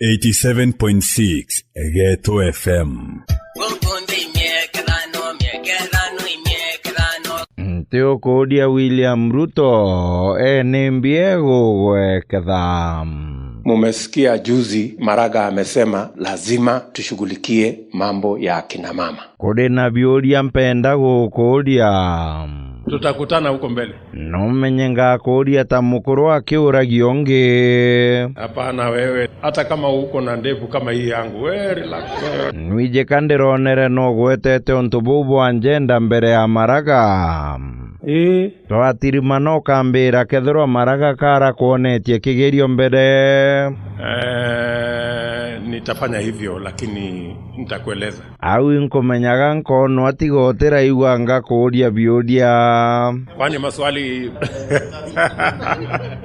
87.6 Ghetto FM. Teo Kodia William Ruto enembiego wekadha. Mumesikia juzi Maraga amesema lazima tushughulikie mambo ya kina mama. Kode na biodia mpenda Kodia. Tutakutana huko mbele. No menyenga Kodia tamukuru akiura gionge. Hapana wewe, hata kama uko na ndevu kama hii yangu, wewe relax. Nwije kandironere no gwetete ontububu anjenda mbere ya Maraga. Twatiri manoka mbira kethero Maraga kara kuonetie kigerio mbere. Nitafanya hivyo lakini nitakueleza. Au inkomenyaga nkono atigotera igwanga Kodia biodia. Kwani maswali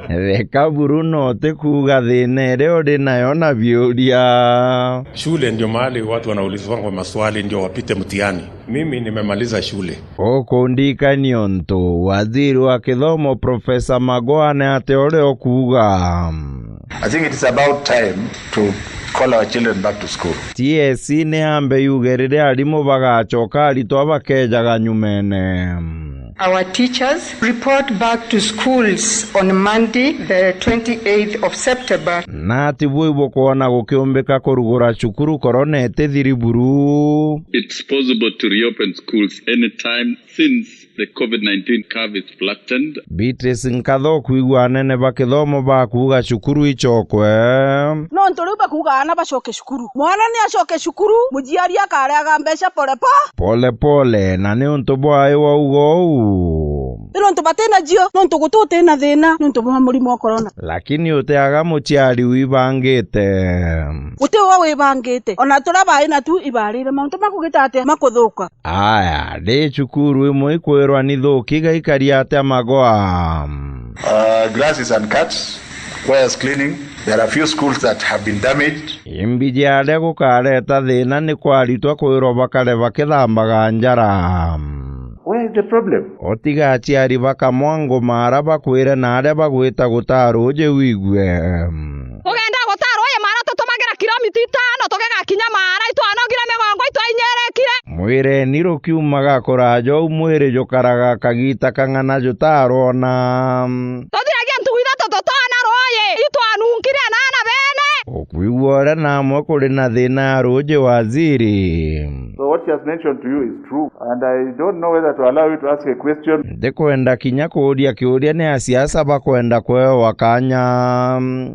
Reka Bruno tekuga thine leo dinayona biodia. Shule ndio mahali watu wanaulizwa maswali ndio wapite mtihani. Mimi nimemaliza shule. Okondika nionto waziri wa kithomo Professor Magoane ateole okuga. I think it is about time to call our children back to school. TSC ne ambe yugerire alimu bagachoka alito abakejaga nyumene. Our teachers report back to schools on Monday, the 28th of September. Nati buibo kuona gukiombeka kurugura chukuru koronete thiriburu. It's possible to reopen schools anytime since the COVID-19 curve is flattened. Beatrice nkatho kuigwa nene bakithomo bakuga chukuru ichokwe. No ntoruba kuga bacoke shukuru. Mwana ni acoke shukuru, mujiari akareaga mbesha pole na ni untobo aiwa ugo. Ino ntubatena jio, no ntugutute na thina, no ntubo murimo wa corona. Lakini uteaga muchiari wibangite. Utewa wibangite. Ona turabaye na tu ibarire mauntu makugitate makuthuka. Aya, de chukuru imwe ikwirwa ni thukiga ikaria ate Magoa. Glasses and cuts, wires cleaning. There are few schools that have been damaged. Imbijale gukareta thina ni kwaritwa kwirwa bakare bakithambaga njara. Where is the problem? Otiga achiari bakamwango mara bakwire na aria bagwita gutaru je wigwe. Ugenda gutaru ye mara tutumagira kilomita 5 tugega kinya mara itwanogira migongo itwainyerekire. Mwire niro kiumaga kurajo mwire jokaraga kagita kangana jutaro na. Totiragia ntuguitha tototana roye itwanunkire nana bene. Okuiwora na mwakore na thina roje waziri. So what she has mentioned to you is true, and I don't know whether to allow you to ask a question. Dekwenda kinya kuria kiuria ni asiasa bakwenda kweo wakanya.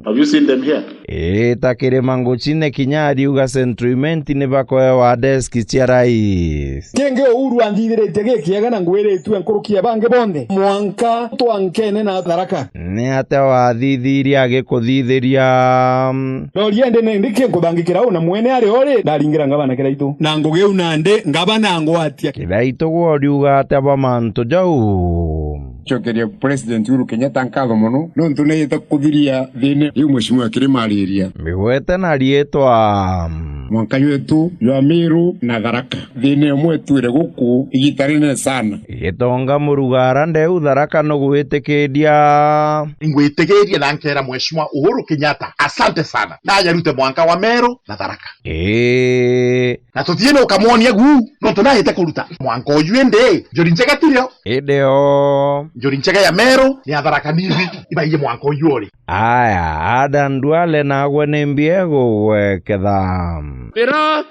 Have you seen them here? Takire mangochine kinya ariuga sentiment ni bakweo wa desk cia rais. Kenge Uhuru anthithirite gikiaga na ngwire tu enkurukia bange bonde. Mwanka twankene na Tharaka. Ni ate wathithiria agikuthithiria. No riende ne ndike kuthangikira una mwene ari ori ndaringira ngabana kiraitu. Na ngugeu nande ngabana ngwatia. Kiraitu gworiuga ate bamanto jau. Chokeria President Uhuru Kenyatta nkatho muno no ntuneyete kuthiria thine yu mheshimiwa Kirimariria migwete na rietwa mwanka wetu ya Meru na Tharaka thine mwetwire guku igitarine sana gitonga murugara ndeu Tharaka no gwitikiria ngwitikiria na nkera mheshimiwa Uhuru Kenyatta asante sana na yarute mwanka wa Meru na Tharaka na tutiene ukamwonia gu no tunahete kuruta mwanka oyuende jorinchega tirio ideo jorinchega ya Meru ni Tharaka nivi ibaije mwanka oyuri aya adandwale na gwenembiego weketha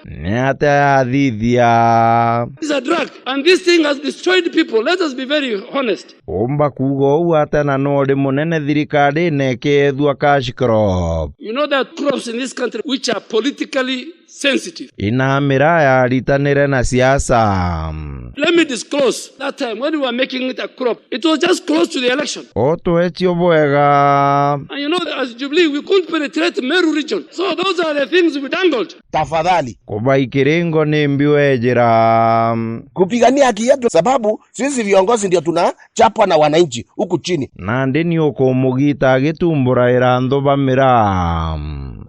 ni ate athithia. It's a drug and this thing has destroyed people. Let us be very honest. Omba kugo u ate na nori munene thirikari nekethua cash crop. You know that crops in this country which are politically sensitive. Inamira ya ritanire na siasa. Let me disclose that time when we were making it a crop, it was just close to the election. Oto etio bwega. And you know that as Jubilee we couldn't penetrate Meru region. So those are the things we dangled. Tafadhali kubai kirengo ni mbiwejera kupigania haki yetu sababu sisi viongozi ndio tunachapwa na wananchi huku chini. Na ndeni okomugita gitumbura irando bamira.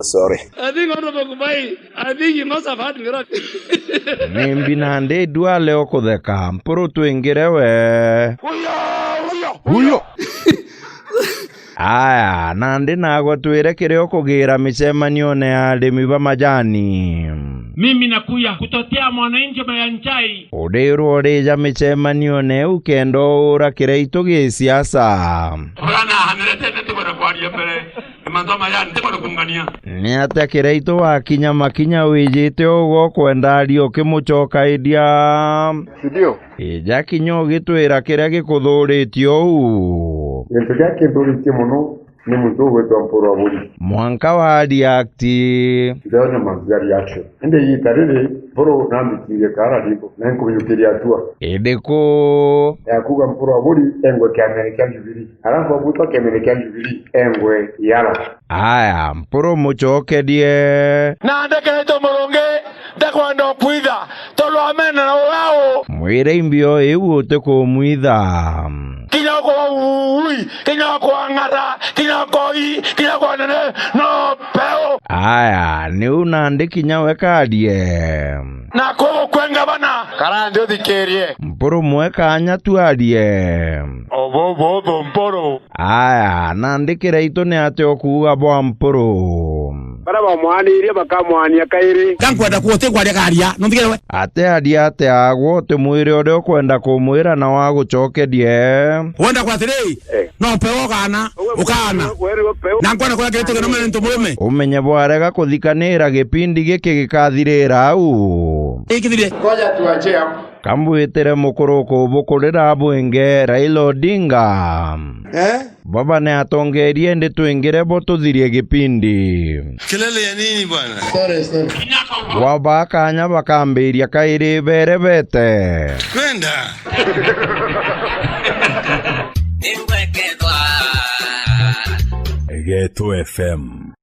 Sorry. I think honorable Kubai, I think you must have had miracle. Nembi nande duale okudheka mpuru tuingirewe. Huyo. Aya, nandi nago twire kirio kugira micemanio-ini ya arimi ba majani. Mimi nakuya kutotea mwananchi mayanchai. Udirwo rija micemanio-ini ukendo ura kireitu gi siasa. Orana hanirete ndigora kwaria mbere. Mandoma ya ndigora kungania. Ni atia kireitu wakinya makinya wijite ugo kwendario kimuchokaidia. Ndio. Ija kinyo gitwira kiria gikuthuriitio u. Gento gia kinduritie muno ni muntu gwetwa Mpuru wa Buri. Mwanka wa reacti. Ndona mazia reaction. Ende yitarire Mpuru nambikirie kara lipo na nkubiyukiria atua. Edeko. Yakuga Mpuru wa Buri engwe kiamerika Jubilee. Alafu abuto kiamerika Jubilee engwe yala. Aya, Mpuru muchokedie. Na ndekereto muronge ndakwenda kwitha tolo amena na wao. Mwire imbio iwu tekumwitha. Kinyako ui, kinyako ngara, kinyako i, kinyako nene, no peo. Aya, ni unandi kinya wekadie. Na kogo kwenga bana. Kara ndio thikerie. Mpuru mweka anya tuarie. Obo Mpuru. Aya, nandi kireitu ni ate okuga bwa Mpuru. Bara bamwanirie bakamwania kairi. Kankwenda kuote kwa garia, no ndigere. Ate adia ate agwo te mwire ode okwenda kumwira na waguchokedie. Wenda kwa tirei. No peo kana, ukana. Na nkwenda kwa kireto no mene ntomurume. Umenye bwarega kuthikanira gipindi giki gikathirira au. Ikithire. Koja tuache hapo. Kambuitere mukuru kubukurira bwenge Raila Odinga. Baba ne atongerie ndi tuingire bo tuthirie gipindi. Kelele ya nini bwana? Sorry. Wabaka anya bakambiria kairi berebete. Kwenda. Egeto FM.